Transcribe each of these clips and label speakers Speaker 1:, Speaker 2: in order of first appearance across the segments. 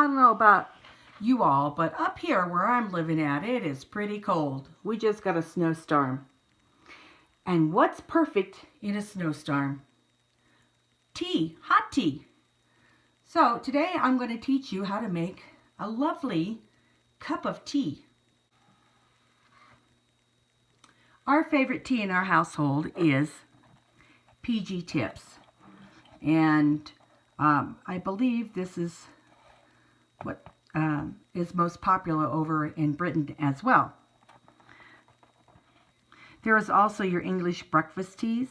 Speaker 1: don't know about you all, but up here where I'm living at, it is pretty cold. We just got a snowstorm. And what's perfect in a snowstorm? Tea, hot tea. So today I'm going to teach you how to make a lovely cup of tea. Our favorite tea in our household is PG Tips. And I believe this is what is most popular over in Britain as well. There is also your English breakfast teas.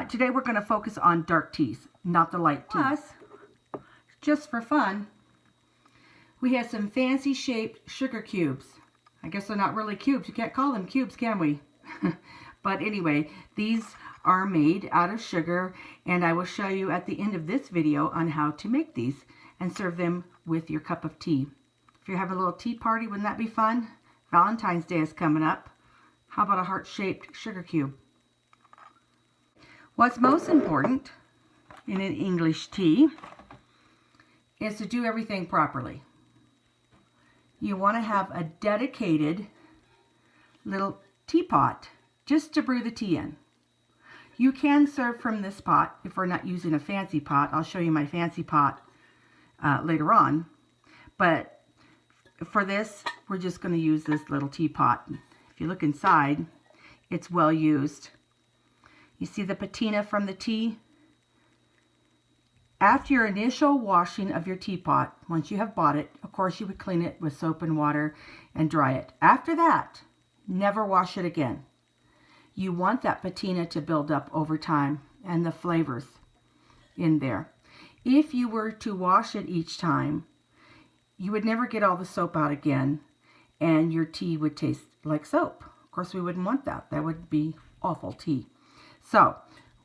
Speaker 1: Today we're going to focus on dark teas, not the light teas. Plus, just for fun, we have some fancy shaped sugar cubes. I guess they're not really cubes. You can't call them cubes, can we? But anyway, these are made out of sugar, and I will show you at the end of this video on how to make these and serve them with your cup of tea. If you're having a little tea party, wouldn't that be fun? Valentine's Day is coming up. How about a heart-shaped sugar cube? What's most important in an English tea is to do everything properly. You want to have a dedicated little teapot just to brew the tea in. You can serve from this pot if we're not using a fancy pot. I'll show you my fancy pot later on. But for this, we're just going to use this little teapot. If you look inside, it's well used. You see the patina from the tea? After your initial washing of your teapot, once you have bought it, of course you would clean it with soap and water and dry it. After that, never wash it again. You want that patina to build up over time and the flavors in there. If you were to wash it each time, you would never get all the soap out again, and your tea would taste like soap. Of course, we wouldn't want that. That would be awful tea. So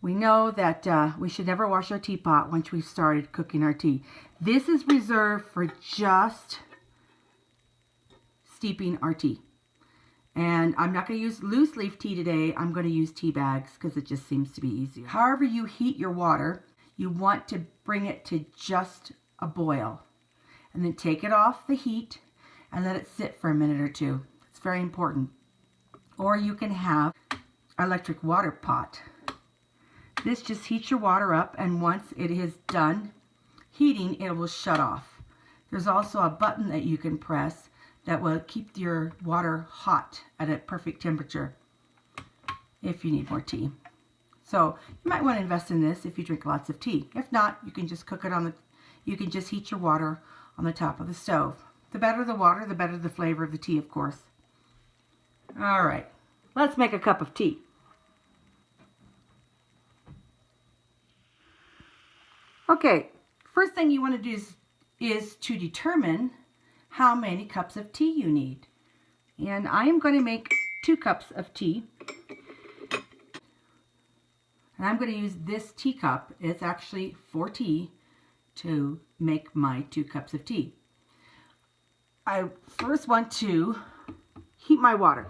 Speaker 1: we know that we should never wash our teapot once we've started cooking our tea. This is reserved for just steeping our tea. And I'm not going to use loose leaf tea today. I'm going to use tea bags because it just seems to be easier. However you heat your water, you want to bring it to just a boil. And then take it off the heat and let it sit for a minute or two. It's very important. Or you can have an electric water pot. This just heats your water up, and once it is done heating, it will shut off. There's also a button that you can press that will keep your water hot at a perfect temperature if you need more tea. So you might want to invest in this if you drink lots of tea. If not, you can just cook it on the, you can just heat your water on the top of the stove. The better the water, the better the flavor of the tea, of course. All right, let's make a cup of tea. Okay, first thing you want to do is to determine how many cups of tea you need. And I am going to make 2 cups of tea. And I'm going to use this teacup. It's actually for tea to make my 2 cups of tea. I first want to heat my water.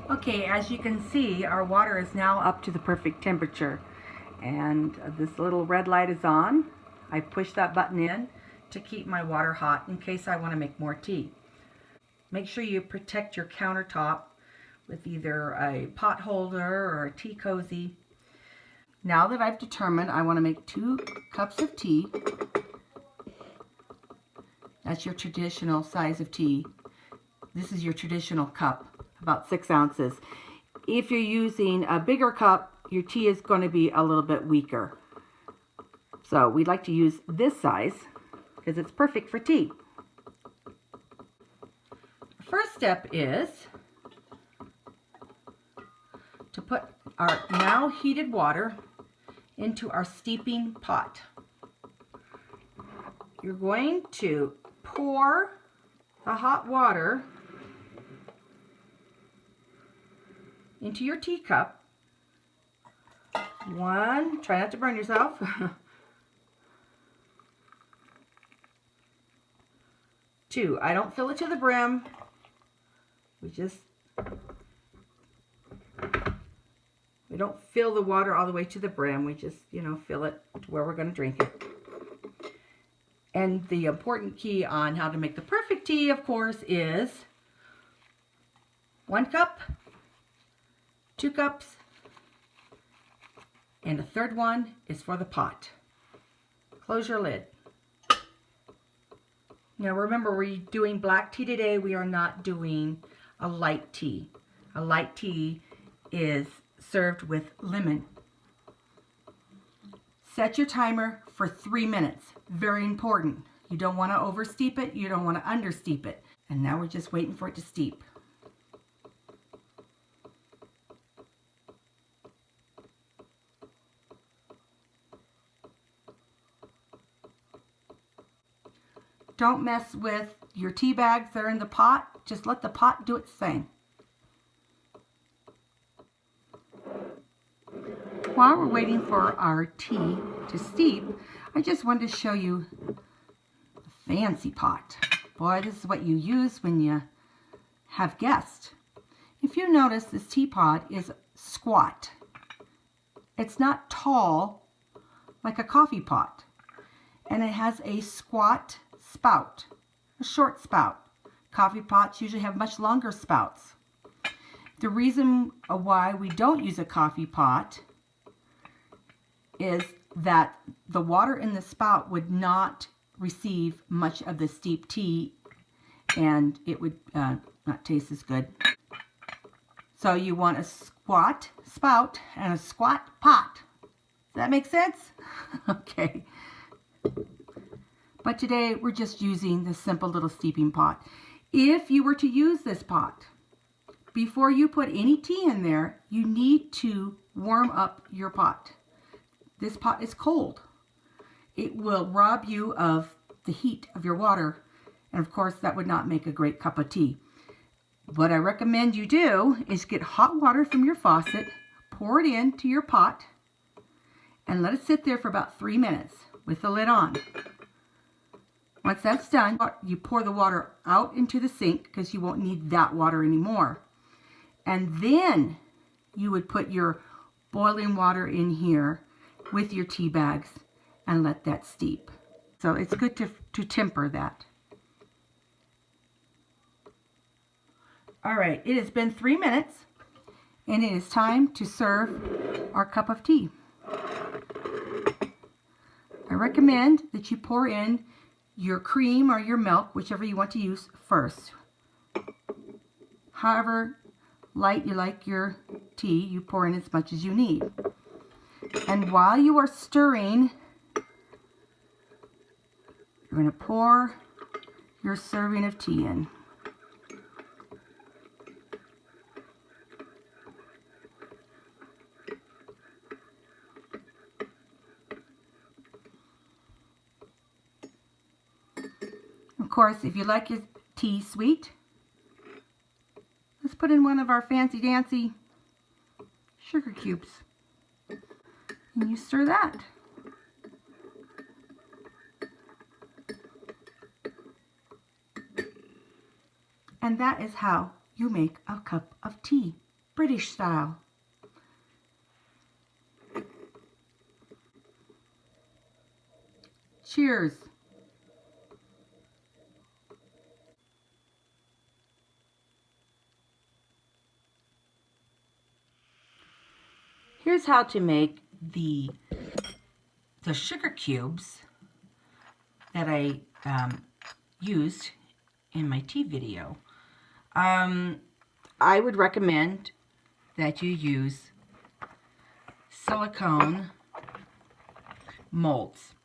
Speaker 1: Okay, as you can see, our water is now up to the perfect temperature. And this little red light is on. I push that button in to keep my water hot in case I want to make more tea. Make sure you protect your countertop with either a pot holder or a tea cozy. Now that I've determined I want to make 2 cups of tea, that's your traditional size of tea. This is your traditional cup, about 6 ounces. If you're using a bigger cup, your tea is going to be a little bit weaker. So we'd like to use this size because it's perfect for tea. The first step is to put our now heated water into our steeping pot. You're going to pour the hot water into your teacup. Try not to burn yourself. 2. I don't fill it to the brim. We don't fill the water all the way to the brim. We just, fill it to where we're going to drink it. And the important key on how to make the perfect tea, of course, is 1 cup, 2 cups, and a third one is for the pot. Close your lid. Now remember, we're doing black tea today. We are not doing a light tea. A light tea is served with lemon. Set your timer for 3 minutes. Very important. You don't want to oversteep it. You don't want to understeep it. And now we're just waiting for it to steep. Don't mess with your tea bags that are in the pot. Just let the pot do its thing. While we're waiting for our tea to steep, I just wanted to show you the fancy pot. Boy, this is what you use when you have guests. If you notice, this teapot is squat. It's not tall like a coffee pot. And it has a squat spout, a short spout. Coffee pots usually have much longer spouts. The reason why we don't use a coffee pot is that the water in the spout would not receive much of the steep tea and it would not taste as good. So you want a squat spout and a squat pot. Does that make sense? Okay. But today we're just using this simple little steeping pot. If you were to use this pot, before you put any tea in there, you need to warm up your pot. This pot is cold. It will rob you of the heat of your water, and of course that would not make a great cup of tea. What I recommend you do is get hot water from your faucet, pour it into your pot, and let it sit there for about 3 minutes with the lid on. Once that's done, you pour the water out into the sink because you won't need that water anymore. And then you would put your boiling water in here with your tea bags and let that steep. So it's good to temper that. All right, it has been 3 minutes and it is time to serve our cup of tea. I recommend that you pour in your cream or your milk, whichever you want to use, first. However light you like your tea, you pour in as much as you need. And while you are stirring, you're going to pour your serving of tea in. Of course, if you like your tea sweet, let's put in one of our fancy dancy sugar cubes. And you stir that. And that is how you make a cup of tea, British style. Cheers. Here's how to make the sugar cubes that I used in my tea video. I would recommend that you use silicone molds.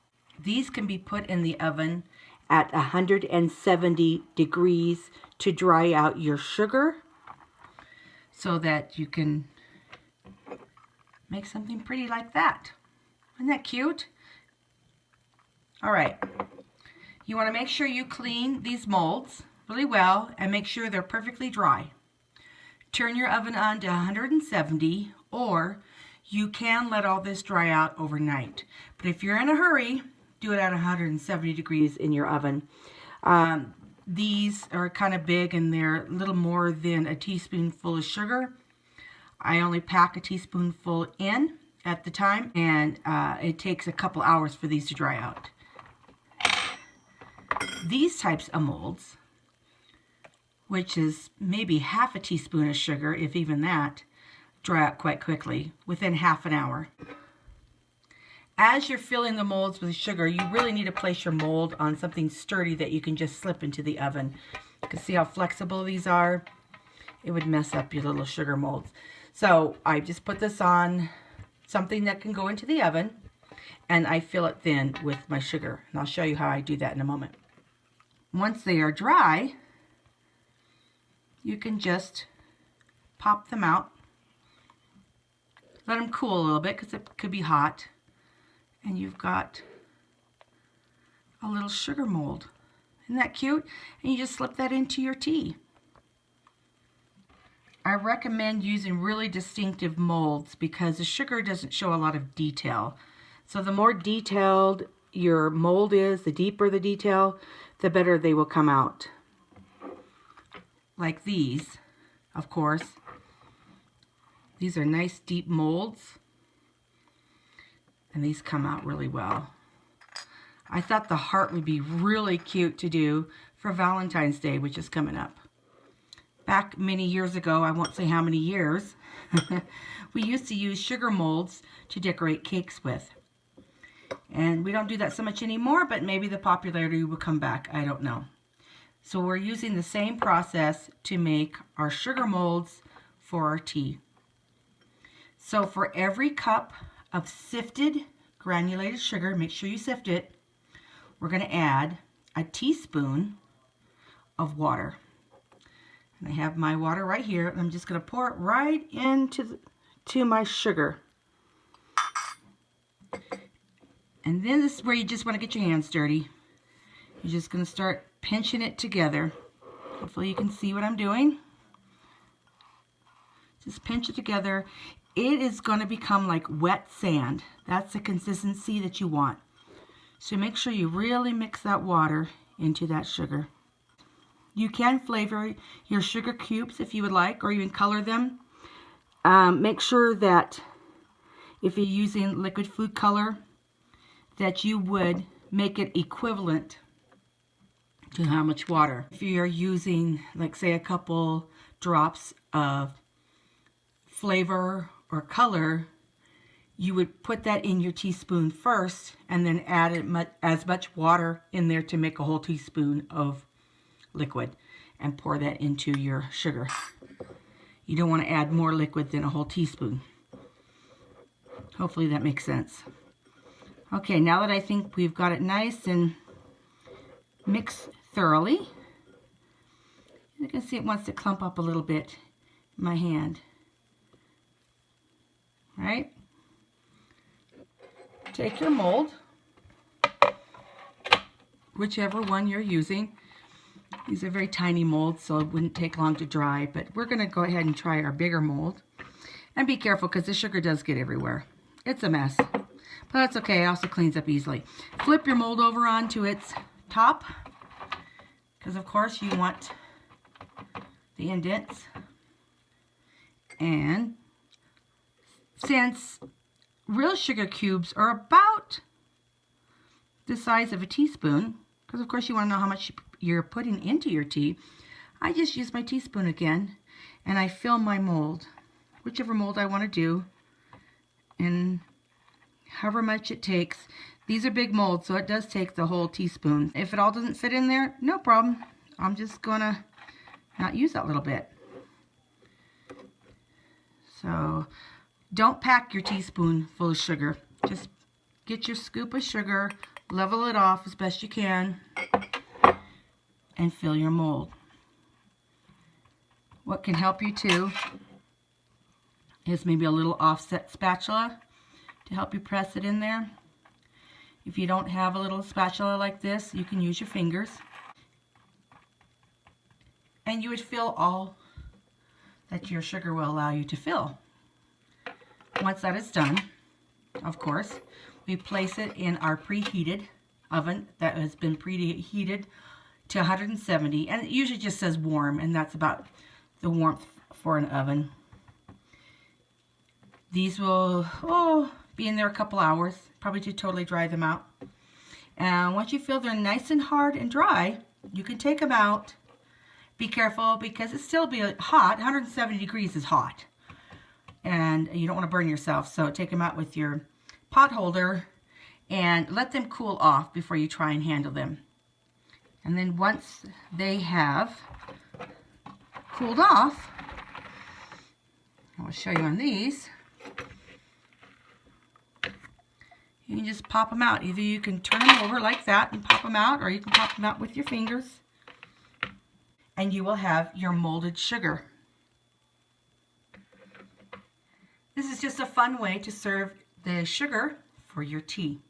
Speaker 1: These can be put in the oven at 170 degrees to dry out your sugar so that you can make something pretty like that. Isn't that cute? All right. You want to make sure you clean these molds really well and make sure they're perfectly dry. Turn your oven on to 170, or you can let all this dry out overnight. But if you're in a hurry, do it at 170 degrees in your oven. these are kind of big and they're a little more than a teaspoonful of sugar. I only pack a teaspoonful in at the time, and it takes a couple hours for these to dry out. These types of molds, which is maybe half a teaspoon of sugar, if even that, dry out quite quickly, within half an hour. As you're filling the molds with sugar, you really need to place your mold on something sturdy that you can just slip into the oven. You can see how flexible these are. It would mess up your little sugar molds. So I just put this on something that can go into the oven, and I fill it thin with my sugar. And I'll show you how I do that in a moment. Once they are dry, you can just pop them out. Let them cool a little bit because it could be hot. And you've got a little sugar mold. Isn't that cute? And you just slip that into your tea. I recommend using really distinctive molds because the sugar doesn't show a lot of detail. So the more detailed your mold is, the deeper the detail, the better they will come out. Like these, of course. These are nice deep molds. And these come out really well. I thought the heart would be really cute to do for Valentine's Day, which is coming up. Back many years ago, I won't say how many years, we used to use sugar molds to decorate cakes with. And we don't do that so much anymore, but maybe the popularity will come back. I don't know. So we're using the same process to make our sugar molds for our tea. So for every cup of sifted granulated sugar, make sure you sift it, we're going to add a teaspoon of water. And I have my water right here, and I'm just going to pour it right into my sugar. And then this is where you just want to get your hands dirty. You're just going to start pinching it together. Hopefully you can see what I'm doing. Just pinch it together. It is going to become like wet sand. That's the consistency that you want. So make sure you really mix that water into that sugar. You can flavor your sugar cubes if you would like, or even color them. Make sure that if you're using liquid food color, that you would make it equivalent to how much water. If you're using, like say, a couple drops of flavor or color, you would put that in your teaspoon first and then add as much water in there to make a whole teaspoon of liquid and pour that into your sugar. You don't want to add more liquid than a whole teaspoon. Hopefully that makes sense. Okay, now that I think we've got it nice and mixed thoroughly, you can see it wants to clump up a little bit in my hand. Right? Take your mold, whichever one you're using. These are very tiny molds, so it wouldn't take long to dry, but we're going to go ahead and try our bigger mold. And be careful because the sugar does get everywhere. It's a mess, but that's okay. It also cleans up easily. Flip your mold over onto its top because, of course, you want the indents. And since real sugar cubes are about the size of a teaspoon, because of course you want to know how much you're putting into your tea, I just use my teaspoon again and I fill my mold, whichever mold I want to do, and however much it takes. These are big molds, so it does take the whole teaspoon. If it all doesn't fit in there, no problem. I'm just gonna not use that little bit. So don't pack your teaspoon full of sugar. Just get your scoop of sugar, level it off as best you can, and fill your mold. What can help you too is maybe a little offset spatula to help you press it in there. If you don't have a little spatula like this, you can use your fingers. And you would fill all that your sugar will allow you to fill. Once that is done, of course, we place it in our preheated oven that has been preheated to 170, and it usually just says warm, and that's about the warmth for an oven. These will be in there a couple hours, probably to totally dry them out. And once you feel they're nice and hard and dry, you can take them out. Be careful because it's still be hot. 170 degrees is hot, and you don't want to burn yourself. So take them out with your pot holder and let them cool off before you try and handle them. And then once they have cooled off, I'll show you on these. You can just pop them out. Either you can turn them over like that and pop them out, or you can pop them out with your fingers. And you will have your molded sugar. This is just a fun way to serve the sugar for your tea.